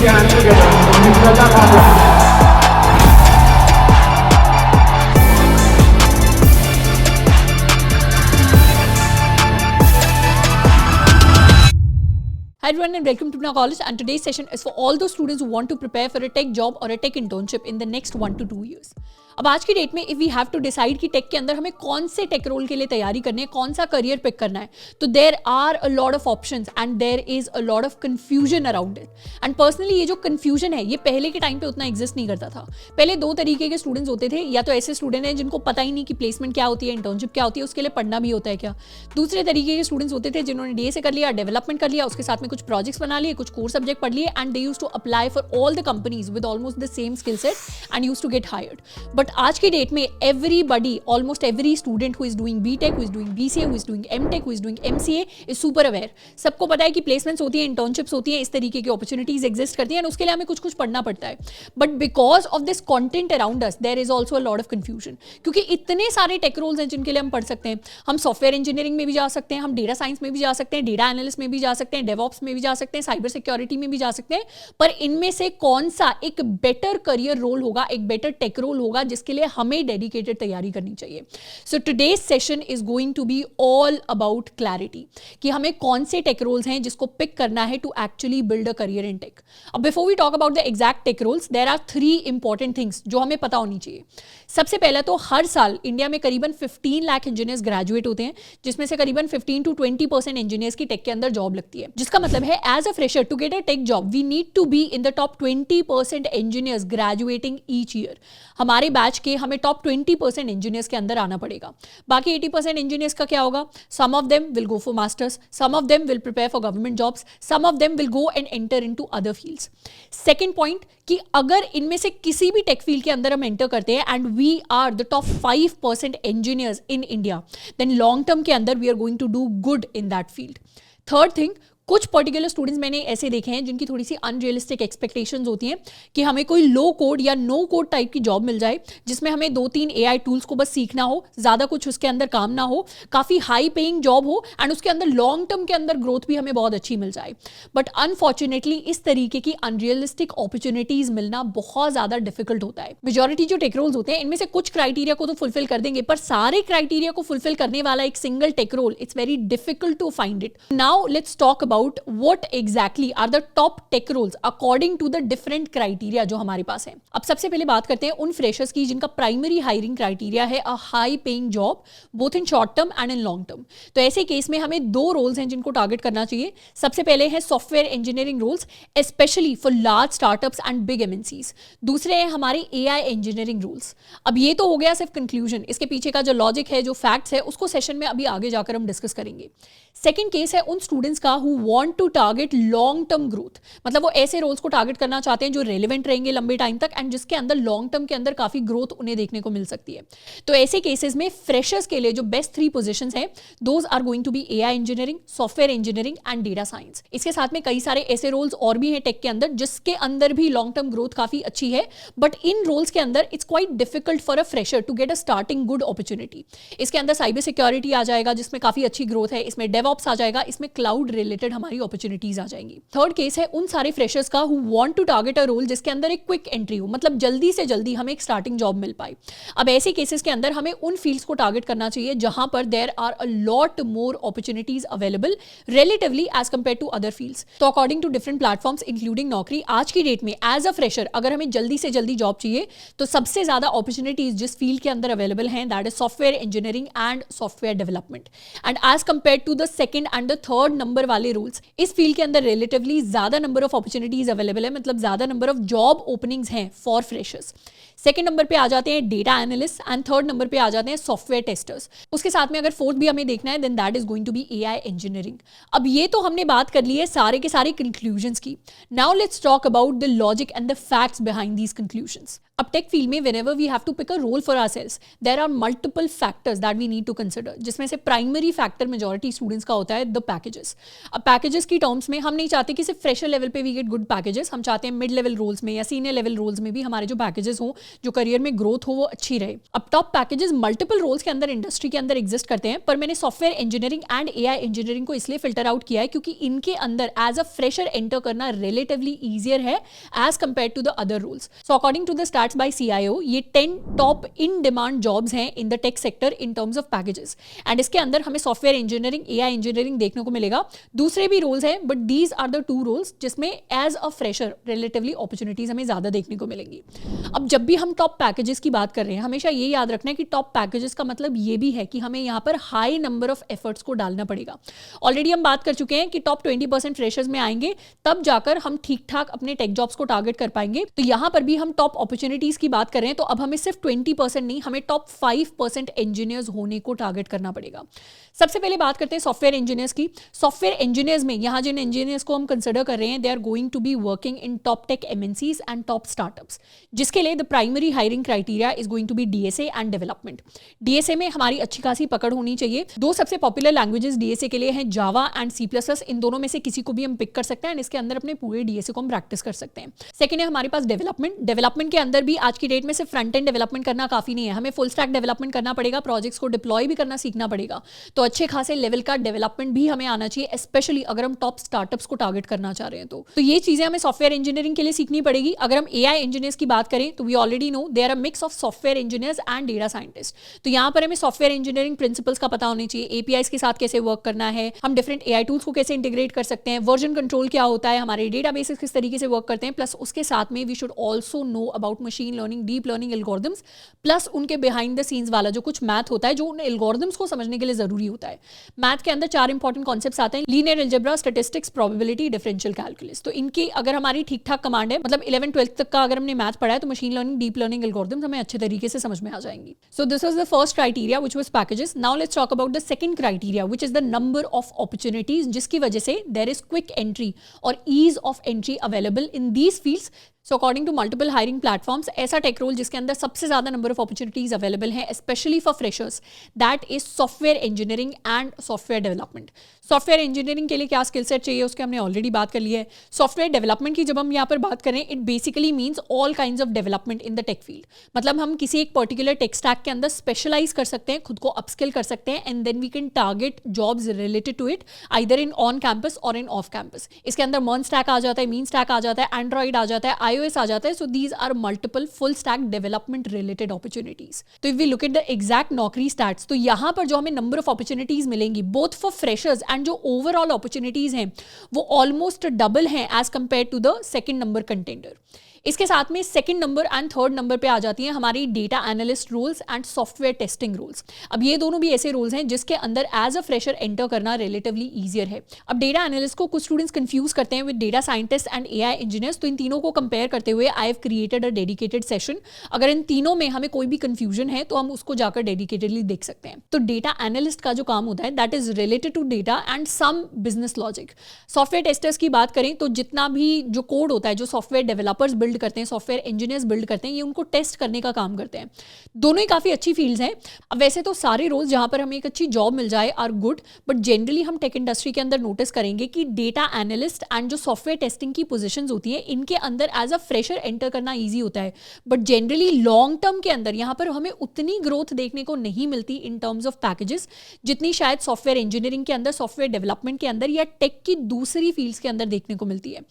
your hands together for Ms. Raja Khatun. Hi everyone and welcome to Pune College, and today's session is for all those students who want to prepare for a tech job or a tech internship in the next 1 to 2 years. अब आज की date में if we have to decide कि tech के अंदर हमें कौन से टेक रोल के लिए तैयारी करनी है, कौन सा करियर पिक करना है, तो there are a lot of options and there is a lot of confusion around it. And personally ये जो कंफ्यूजन है ये पहले के टाइम पे उतना एग्जिस्ट नहीं करता था. पहले दो तरीके के स्टूडेंट्स होते थे, या तो ऐसे स्टूडेंट हैं जिनको पता ही नहीं कि प्लेसमेंट क्या होती है, इंटर्नशिप क्या होती है, उसके लिए पढ़ना भी होता है क्या. दूसरे तरीके के स्टूडेंट्स होते थे जिन्होंने डीए से कर लिया, डेवलपमेंट कर लिया, उसके साथ में कुछ प्रोजेक्ट्स बना लिए, कुछ कोर सब्जेक्ट पढ़ लिए, and they used to apply for all the companies with almost the same skill set and used to get hired. But आज की डेट में everybody, almost every student who is doing BTech, who is doing BCA, who is doing MTech, who is doing MCA is super aware. सबको पता है कि placements होती है, internships होती हैं, इस तरीके की अपॉर्चुनिटीज एग्जिस्ट करती हैं, और उसके लिए हमें कुछ कुछ पढ़ना पड़ता है. But because of this content around us there is also a lot of confusion, क्योंकि इतने सारे टेक रोल्स हैं जिनके लिए हम पढ़ सकते हैं. हम सॉफ्टवेयर इंजीनियरिंग में भी जा सकते हैं, हम डेटा साइंस में भी जा सकते हैं, डेटा एनालिस्ट में भी जा सकते हैं, डेवऑप्स में भी जा सकते हैं, साइबर सिक्योरिटी में भी जा सकते हैं. पर इनमें से कौन सा एक बेटर करियर रोल होगा, एक बेटर टेक रोल होगा जिसके लिए हमें डेडिकेटेड तैयारी करनी चाहिए. So today's session is going to be all about clarity कि हमें कौन से टेक रोल्स हैं जिसको पिक करना है to actually build a career in tech. अब before we talk about the exact tech roles, there are 3 important things जो हमें पता होनी चाहिए. सबसे पहला तो हर साल इंडिया में करीबन 15 लाख इंजीनियर्स ग्रेजुएट होते हैं, जिसमें से करीबन 15 to 20% इंजीनियर्स की टेक के अंदर जॉब लगती है. जिसका मतलब है as a fresher to get a tech job we need to be in the top 20% engineers graduating each year. हमारे बैच के हमें टॉप 20% इंजीनियर्स के अंदर आना पड़ेगा. बाकी 80% इंजीनियर्स का क्या होगा? Some of them will go for masters, some of them will prepare for government jobs, some of them will go and enter into other fields. Second point कि अगर इनमें से किसी भी टेक फील्ड के अंदर हम एंटर करते हैं and we are the top 5% engineers in India, then long term के अंदर we are going to do good in that field. Third thing, कुछ पर्टिकुलर स्टूडेंट्स मैंने ऐसे देखे हैं जिनकी थोड़ी सी अनरियलिस्टिक एक्सपेक्टेशंस होती हैं कि हमें कोई लो कोड या नो कोड टाइप की जॉब मिल जाए जिसमें हमें 2-3 AI टूल्स को बस सीखना हो, ज़्यादा कुछ उसके अंदर काम ना हो, काफ़ी हाई पेइंग जॉब हो एंड उसके अंदर लॉन्ग टर्म के अंदर ग्रोथ भी हमें बहुत अच्छी मिल जाए. बट अनफॉर्चुनेटली इस तरीके की अनरियलिस्टिक अपॉर्चुनिटीज़ मिलना बहुत ज़्यादा डिफिकल्ट होता है. मेजॉरिटी जो टेक रोल्स होते हैं इनमें से कुछ क्राइटेरिया को तो फुलफिल कर देंगे, पर सारे क्राइटेरिया को फुलफिल करने वाला एक single tech role it's very difficult to find it. Now let's talk about what exactly are the top tech roles according to the different criteria जो हमारे पास है. अब सबसे पहले बात करते हैं उन फ्रेशर्स की जिनका प्राइमरी हायरिंग क्राइटेरिया है a high paying job both in short term and in long term. तो ऐसे केस में हमें 2 रोल्स हैं जिनको टारगेट करना चाहिए. सबसे पहले है software engineering roles specially for large startups and big MNCs. दूसरे हैं हमारे AI इंजीनियरिंग रोल्स. अब ये तो हो गया सिर्फ कंक्लूजन, इसके पीछे का जो लॉजिक है, जो फैक्ट्स है, उसको सेशन में अभी आगे जाकर हम डिस्कस करेंगे. सेकेंड केस है उन स्टूडेंट्स का who want to target long term growth, मतलब वो ऐसे रोल्स को टारगेट करना चाहते हैं जो रेलेवेंट रहेंगे लंबे टाइम तक एंड जिसके अंदर लॉन्ग टर्म के अंदर काफी ग्रोथ उन्हें देखने को मिल सकती है. तो ऐसे केसेस में फ्रेशर्स के लिए जो बेस्ट 3 पोजीशंस हैं those are going to be AI engineering, software engineering and data science. इसके साथ में कई सारे ऐसे रोल्स और भी हैं टेक के अंदर जिसके अंदर भी लॉन्ग टर्म ग्रोथ काफी अच्छी है, बट इन रोल्स के अंदर it's quite difficult for a fresher to get a starting good opportunity. इसके अंदर साइबर सिक्योरिटी आ जाएगा जिसमें काफी अच्छी ग्रोथ है, इसमें डेवऑप्स आ जाएगा, इसमें क्लाउड रिलेटेड हमारी अपॉर्चुनिटीज आ जाएंगी. थर्ड केस है उन सारे फ्रेशर्स का who want to target a role जिसके अंदर एक क्विक एंट्री हो, मतलब जल्दी से जल्दी हमें एक स्टार्टिंग जॉब मिल पाए. अब ऐसे केसेस के अंदर हमें उन फील्ड्स को टारगेट करना चाहिए जहां पर there are a lot more opportunities available relatively as compare to other fields. तो according to different platforms including Naukri, आज की डेट में एज अ फ्रेशर अगर हमें जल्दी से जल्दी जॉब चाहिए तो सबसे ज्यादा अपॉर्चुनिटीज जिस फील्ड के अंदर अवेलेबल हैं that is software engineering and software development. And as compare to the second and the third number वाले रूल्स, इस फील्ड के अंदर रिलेटिवली ज्यादा नंबर ऑफ अपॉर्चुनिटीज अवेलेबल है, मतलब ज्यादा नंबर ऑफ जॉब ओपनिंग्स हैं फॉर फ्रेशर्स. सेकंड नंबर पे आ जाते हैं data analyst and third number पे आ जाते हैं सॉफ्टवेयर टेस्टर्स. उसके साथ में अगर फोर्थ भी हमें देखना है then that is going to be AI engineering. अब ये तो हमने बात कर ली है सारे के सारे कंक्लूजन्स की. Now let's talk about the logic and the facts behind these conclusions. अब टेक फील्ड में whenever we have to pick a role for ourselves, there are multiple factors that we need to consider, जिसमें से primary factor majority students students का होता है the packages. अब packages की terms में हम नहीं चाहते कि सिर्फ फ्रेशर लेवल पे वी गेट गुड पैकेजेस, हम चाहते हैं मिड लेवल रोल्स में या सीनियर लेवल रोल्स में भी हमारे जो पैकेजेस हो, जो करियर में ग्रोथ हो, वो अच्छी रहे। अब टॉप पैकेजेस मल्टीपल रोल्स के अंदर इंडस्ट्री के अंदर एग्जिस्ट करते हैं, पर मैंने software engineering and AI engineering को इसलिए फिल्टर आउट किया है क्योंकि इनके अंदर एज अ फ्रेशर एंटर करना रिलेटिवली ईजियर है as compare to the other roles. So according to the stats by CIO, ये 10 टॉप इन डिमांड जॉब्स हैं in the tech sector in terms of packages, and इसके अंदर हमें software engineering, AI engineering देखने को मिलेगा। दूसरे भी रोल्स हैं, but these are the 2 roles जिसमें as a fresher relatively opportunities हमें ज्यादा देखने को मिलेंगी। अब जब भी हम टॉप पैकेजेस की बात कर रहे हैं, हमेशा ये याद रखना है कि टॉप पैकेजेस का मतलब ये भी है कि हमें यहाँ पर हाई नंबर ऑफ एफर्ट्स को डालना पड़ेगा। ऑलरेडी हम बात कर चुके हैं कि टॉप 20% फ्रेशर्स में आएंगे, तब जाकर हम ठीक ठाक अपने टेक जॉब्स को टारगेट कर पाएंगे। तो यहाँ पर भी हम टॉप अपॉर्चुनिटीज की बात कर रहे हैं, तो अब हमें सिर्फ 20% नहीं, हमें टॉप 5% इंजीनियर्स होने को टारगेट करना पड़ेगा। सबसे पहले बात करते हैं सॉफ्टवेयर इंजीनियर्स की। सॉफ्टवेयर इंजीनियर्स में यहाँ जिन इंजीनियर्स को हम कंसिडर कर रहे हैं, they are going to be working in top tech MNCs and top startups, जिसके लिए the primary hiring criteria is going to be DSA and development. DSA में हमारी अच्छी खासी पकड़ होनी चाहिए। 2 सबसे पॉपुलर लैंग्वेजेस डीएसए के लिए हैं Java and C plus plus. इन दोनों में से किसी को भी हम पिक कर सकते हैं एंड इसके अंदर अपने पूरे डीएसए को हम प्रैक्टिस कर सकते हैं। सेकंड है हमारे पास डेवलपमेंट। डेवलपमेंट के अंदर भी आज की डेट में सिर्फ फ्रंट एंड डेवलपमेंट करना काफी नहीं है, हमें फुल स्टैक डेवलपमेंट करना पड़ेगा, प्रोजेक्ट्स को डिप्लॉय भी करना सीखना पड़ेगा। तो अच्छे खासे लेवल का डेवलपमेंट भी हमें आना चाहिए, स्पेशली अगर हम टॉप स्टार्टअप्स को टारगेट करना चाह रहे हैं। तो ये चीजें हमें सॉफ्टवेयर इंजीनियरिंग के लिए सीखनी पड़ेगी। अगर हम एआई इंजीनियर्स की बात करें तो we already know there are mix of software engineers and data scientist. तो यहाँ पर हमें सॉफ्टवेयर इंजीनियरिंग प्रिंसिपल्स का पता होना चाहिए, एपीआईज के साथ कैसे वर्क करना है, हम डिफरेंट एआई टूल्स को कैसे इंटीग्रेट कर सकते हैं, वर्जन कंट्रोल क्या होता है, हमारे डेटाबेसेस किस तरीके से वर्क करते हैं, प्लस उसके साथ में we should also know about machine learning, deep learning algorithms, plus उनके बिहाइंड द सीन्स वाला जो कुछ मैथ होता है जो उन एल्गोरिथम्स को समझने के लिए जरूरी होता है। मैथ के अंदर 4 इंपॉर्टेंट कॉन्सेप्ट्स आते हैं, linear algebra, statistics, probability, differential calculus. तो इनकी अगर हमारी ठीक ठाक कमांड है, मतलब 11-12 तक का अगर हमने मैथ पढ़ा है, तो machine learning, deep learning algorithms हमें अच्छे तरीके से समझ में आ जाएंगी। So this was the first criteria which was packages. Now let's talk about the second criteria which is the number of opportunities, जिसकी वजह से देयर इज क्विक एंट्री और ease of entry available in these fields. So according to multiple hiring platforms, ऐसा tech role जिसके अंदर सबसे ज्यादा number of opportunities available है specially for freshers, that is software engineering and software development. Software engineering के लिए क्या skill set चाहिए उसके हमने ऑलरेडी बात कर ली है। सॉफ्टवेयर डेवलपमेंट की जब हम यहाँ पर बात करें, it basically means all kinds of development in the tech field. मतलब हम किसी एक पर्टिकुलर टेक स्टैक के अंदर स्पेशलाइज कर सकते हैं, खुद को अपस्किल कर सकते हैं, and then we can target jobs related to it either in on campus or in off campus. इसके अंदर मर्न स्टैक आ जाता है, मीन स्टैक आ जाता है, एंड्रॉइड आ जाता है, iOS आ जाता है। सो these are multiple full stack development related opportunities. तो if we look at the exact नौकरी stats, तो यहाँ पर जो हमें number of opportunities मिलेंगी both for freshers and जो overall opportunities हैं वो almost double हैं as compared to the second number contender. इसके साथ में second number and third number पे आ जाती हैं हमारी data analyst roles and software testing roles. अब ये दोनों भी ऐसे रोल्स हैं जिसके अंदर एज अ फ्रेशर एंटर करना रिलेटिवली ईजियर है। अब डेटा एनालिस्ट को कुछ स्टूडेंट्स कंफ्यूज करते हैं with data scientist and AI engineers, तो इन तीनों को कंपेयर करते हुए I have created a dedicated session. अगर इन तीनों में हमें कोई भी कंफ्यूजन है तो हम उसको जाकर डेडिकेटेडली देख सकते हैं। तो डेटा एनालिस्ट का जो काम होता है that is related to data and some business logic. Software testers की बात करें तो जितना भी जो कोड होता है जो सॉफ्टवेयर डेवलपर्स बिल्ड करते हैं, सॉफ्टवेयर इंजीनियर्स बिल्ड करते हैं, ये उनको टेस्ट करने का काम करते हैं। दोनों ही काफी अच्छी फील्ड्स हैं। अब वैसे तो सारे रोल्स जहां पर हमें एक अच्छी जॉब मिल जाए आर गुड, बट जनरली हम टेक इंडस्ट्री के अंदर नोटिस करेंगे कि डेटा एनालिस्ट एंड जो सॉफ्टवेयर टेस्टिंग की पोजीशंस होती हैं इनके अंदर एज अ फ्रेशर एंटर करना ईजी होता है, बट जनरली लॉन्ग टर्म के अंदर यहाँ पर हमें उतनी ग्रोथ देखने को नहीं मिलती इन टर्म्स ऑफ पैकेजेस जितनी शायद सॉफ्टवेयर इंजीनियरिंग के अंदर, सॉफ्टवेयर डेवलपमेंट के अंदर या टेक की दूसरी फील्ड्स के अंदर देखने को मिलती है।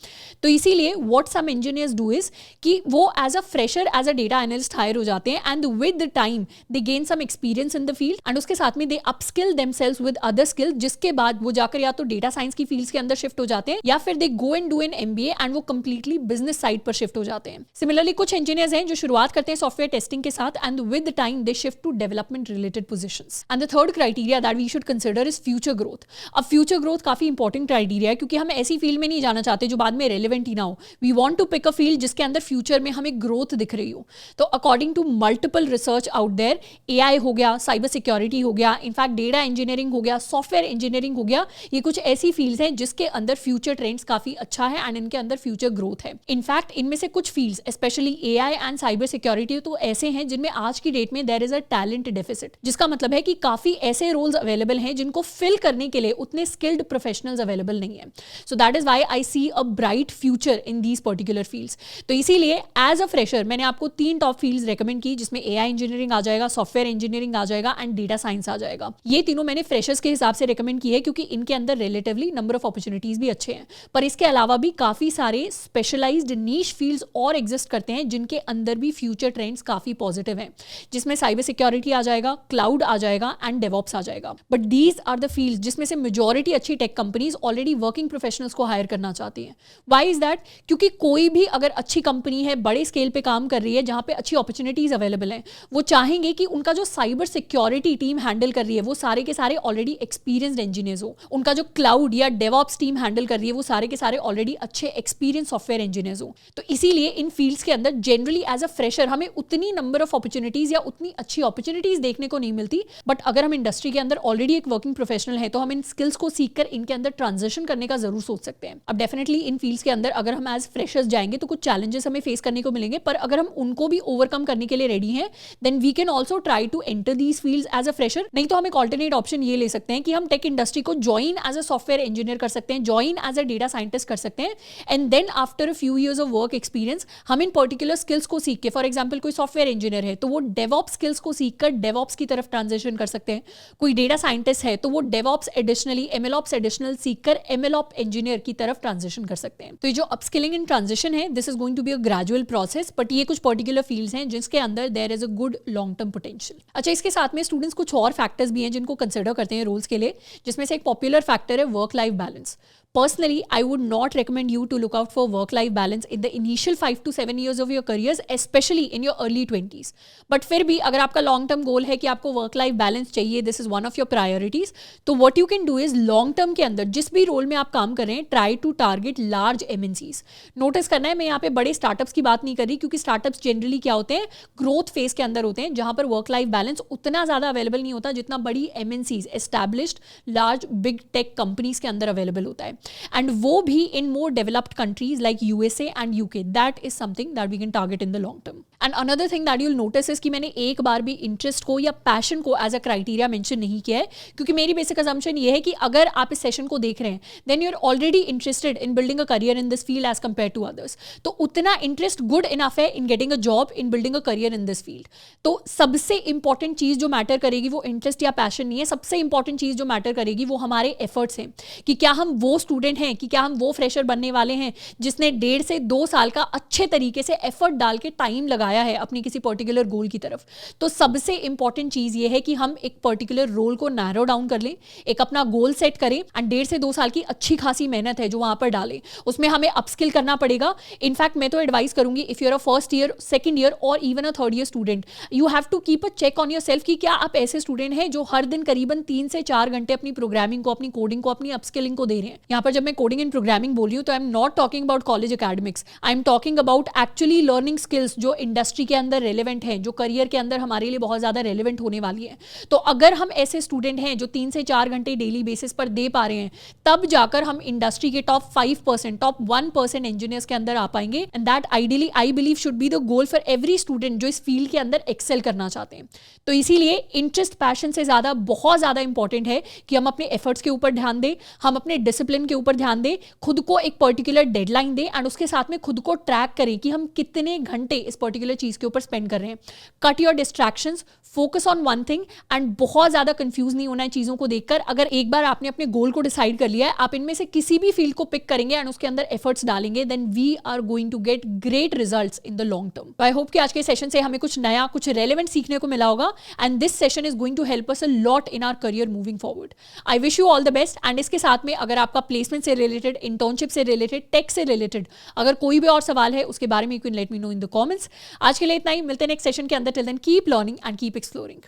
तो इसीलिए what some engineers do is कि वो as a fresher as a data analyst hired हो जाते हैं and with the time they gain some experience in the field and उसके साथ में they upskill themselves with other skill, जिसके बाद वो जाकर या तो डेटा साइंस की फील्ड्स के अंदर शिफ्ट हो जाते हैं या फिर they go and do an MBA and वो कंप्लीटली बिजनेस साइड पर शिफ्ट हो जाते हैं। सिमिलरली कुछ इंजीनियर्स हैं जो शुरुआत करते हैं सॉफ्टवेयर टेस्टिंग के साथ and with the time they shift to development related positions. And the third criteria that we should consider is future growth. अब फ्यूचर ग्रोथ काफी इंपॉर्टेंट क्राइटेरिया है क्योंकि हम ऐसी फील्ड में नहीं जाना चाहते जो बाद में रेलेवेंट ही ना हो। We want to pick a field जिसके जिसके अंदर फ्यूचर में हमें ग्रोथ दिख रही हो। तो according to multiple research out there, AI हो गया, साइबर सिक्योरिटी हो गया, इनफैक्ट डेटा इंजीनियरिंग हो गया, सॉफ्टवेयर इंजीनियरिंग हो गया, ये कुछ ऐसी फील्ड्स हैं जिसके अंदर फ्यूचर ट्रेंड्स काफी अच्छा है एंड इनके अंदर फ्यूचर ग्रोथ है। इनफैक्ट इनमें से कुछ fields specially AI and cyber security तो ऐसे हैं जिनमें आज की डेट में there is a talent deficit, जिसका मतलब है कि काफी ऐसे रोल्स अवेलेबल हैं जिनको फिल करने के लिए उतने स्किल्ड प्रोफेशनल्स अवेलेबल नहीं है। So that is why I see a bright future in these particular fields. तो इसीलिए एज अ फ्रेशर मैंने आपको 3 टॉप फील्ड्स रेकमेंड की, जिसमें एआई इंजीनियरिंग आ जाएगा, सॉफ्टवेयर इंजीनियरिंग आ जाएगा एंड डेटा साइंस आ जाएगा। ये तीनों मैंने फ्रेशर्स के हिसाब से रेकमेंड की है क्योंकि इनके अंदर रिलेटिवली नंबर ऑफ अपॉर्चुनिटीज भी अच्छे हैं। पर इसके अलावा भी काफी सारे स्पेशलाइज्ड नीश फील्ड्स और एग्जिस्ट करते हैं जिनके अंदर भी फ्यूचर ट्रेंड्स काफी पॉजिटिव हैं, जिसमें साइबर सिक्योरिटी आ जाएगा, क्लाउड आ जाएगा एंड डेवऑप्स आ जाएगा। But these are the fields जिसमें से मेजॉरिटी अच्छी tech companies already working professionals को हायर करना चाहती हैं। Why is that? क्योंकि कोई भी अगर अच्छी कंपनी है, बड़े स्केल पे काम कर रही है, जहां पे अच्छी अपॉर्चुनिटीज अवेलेबल हैं, वो चाहेंगे कि उनका जो साइबर सिक्योरिटी टीम हैंडल कर रही है वो सारे के सारे ऑलरेडी एक्सपीरियंस्ड इंजीनियर्स हो, उनका जो क्लाउड या डेवऑप्स टीम हैंडल कर रही है वो सारे के सारे ऑलरेडी अच्छे एक्सपीरियंस सॉफ्टवेयर इंजीनियर्स हो। तो इसीलिए इन फील्ड्स के अंदर जनरली एज अ फ्रेशर हमें उतनी नंबर ऑफ अपॉर्चुनिटीज या उतनी अच्छी अपॉर्चुनिटीज देखने को नहीं मिलती। बट अगर हम इंडस्ट्री के अंदर ऑलरेडी एक वर्किंग प्रोफेशनल है तो हम इन स्किल्स को सीखकर इनके अंदर ट्रांजिशन करने का जरूर सोच सकते हैं। अब डेफिनेटली इन फील्ड्स के अंदर अगर हम एज फ्रेशर्स जाएंगे तो कुछ चैलेंजेस हमें फेस करने को मिलेंगे, पर अगर हम उनको भी ओवरकम करने के लिए रेडी हैं then we can also try to enter these fields as a fresher. नहीं तो हम एक ऑल्टरनेट ऑप्शन ये ले सकते हैं कि हम टेक इंडस्ट्री को join as a software engineer कर सकते हैं, join as a data scientist कर सकते हैं and then after a few years of work experience हम इन पर्टिकुलर स्किल्स को सीख के, फॉर एग्जाम्पल कोई सॉफ्टवेयर इंजीनियर है तो वो डेवऑप्स स्किल्स को सीखकर डेवऑप्स की तरफ ट्रांजिशन कर सकते हैं, कोई डेटा साइंटिस्ट है तो वो डेवऑप्स एडिशनली एमएलऑप्स एडिशनल सीखकर एमएलऑप इंजीनियर की तरफ ट्रांजिशन कर सकते हैं। तो ये जो अपस्किलिंग एंड ट्रांजिशन है this is going to be a gradual process, but ये कुछ पर्टिकुलर फील्ड्स हैं जिसके अंदर there is a good long term potential. अच्छा, इसके साथ में स्टूडेंट्स कुछ और फैक्टर्स भी हैं जिनको कंसिडर करते हैं रोल्स के लिए, जिसमें से एक पॉपुलर फैक्टर है work life balance. Personally, I would not recommend you to look out for work-life balance in the initial 5 to 7 years of your careers, especially in your early 20s. But फिर भी अगर आपका long term goal है कि आपको work-life balance चाहिए, this is one of your priorities, तो what you can do is long term के अंदर जिस भी रोल में आप काम कर रहे हैं, try to target large MNCs. Notice करना है, मैं यहाँ पे बड़े स्टार्टअप्स की बात नहीं कर रही क्योंकि स्टार्टअप्स जनरली क्या होते हैं, ग्रोथ फेज के अंदर होते हैं जहां पर वर्क लाइफ बैलेंस उतना ज्यादा अवेलेबल नहीं होता जितना बड़ी MNCs, established large big tech companies के अंदर अवेलेबल होता है। एंड वो भी in more developed countries like USA and UK, that is something that we can target in the long term. And another thing that you'll notice is कि मैंने एक बार भी इंटरेस्ट को या पैशन को एज अ क्राइटेरिया मेंशन नहीं किया है, क्योंकि मेरी बेसिक असम्पशन ये है कि अगर आप इस सेशन को देख रहे हैं then you are already interested in building a career in this field as compare to others. तो उतना इंटरेस्ट गुड इनफ है in getting a job in building a career in this field. तो सबसे important चीज जो matter करेगी वो interest या पैशन नहीं है, सबसे इंपॉर्टेंट चीज जो मैटर करेगी वो हमारे एफर्ट्स हैं कि क्या हम वो स्टूडेंट हैं, कि क्या हम वो फ्रेशर बनने वाले हैं जिसने 1.5 से 2 साल का अच्छे तरीके से एफर्ट डाल के टाइम लगाया है अपनी किसी पर्टिकुलर गोल की तरफ। तो सबसे इंपॉर्टेंट चीज ये है कि हम एक पर्टिकुलर रोल को नैरो डाउन कर लें, एक अपना गोल सेट करें एंड 1.5 से 2 साल की अच्छी खासी मेहनत है जो वहां पर डालें, उसमें हमें अपस्किल करना पड़ेगा। इनफैक्ट मैं तो एडवाइस करूंगी if your a first year, second year और even a third year student, you have to keep a check on yourself कि क्या आप ऐसे स्टूडेंट हैं जो हर दिन करीबन 3 से 4 घंटे अपनी प्रोग्रामिंग को, अपनी कोडिंग को, अपनी अपस्किलिंग को दे रहे हैं। यहाँ पर जब मैं कोडिंग एंड प्रोग्रामिंग बोल रही हूँ तो I am not talking about college academics, I am talking about actually learning skills जो इंडस्ट्री के अंदर रेलेवेंट हैं, जो करियर के अंदर हमारे लिए बहुत ज्यादा रेलेवेंट होने वाली है। तो अगर हम ऐसे स्टूडेंट हैं जो 3 से 4 घंटे डेली बेसिस पर दे पा रहे हैं, तब जाकर हम इंडस्ट्री के टॉप 5%, टॉप 1% इंजीनियर्स के अंदर आ पाएंगे। And that ideally I believe should be the goal for every student जो इस फील्ड के अंदर एक्सेल करना चाहते हैं। तो इसीलिए इंटरेस्ट पैशन से ज्यादा बहुत ज्यादा इंपॉर्टेंट है कि हम अपने एफर्ट्स के ऊपर ध्यान दें, हम अपने डिसिप्लिन के ऊपर ध्यान दें, खुद को एक पर्टिकुलर डेडलाइन दें एंड उसके साथ में खुद को ट्रैक करें कि हम कितने घंटे इस पर्टिकुलर चीज के ऊपर स्पेंड कर रहे हैं। Cut your distractions, focus on one thing and बहुत ज्यादा कंफ्यूज नहीं होना है चीजों को देखकर। अगर एक बार आपने अपने गोल को डिसाइड कर लिया है, आप इनमें से किसी भी फील्ड को पिक करेंगे एंड उसके अंदर एफर्ट्स डालेंगे, then we are going to get great results in the long term. I hope कि आज के सेशन से हमें कुछ नया, कुछ रेलेवेंट सीखने को मिला होगा and this session is going to help us a lot in our career moving forward. I wish you all the best. And इसके साथ में अगर आपका प्लेसमेंट से रिलेटेड, इंटर्नशिप से रिलेटेड, टेक से रिलेटेड अगर कोई भी और सवाल है उसके बारे में you can let me know in the comments. आज के लिए इतना ही, मिलते हैं नेक्स्ट सेशन के अंदर। Till then keep learning and keep exploring.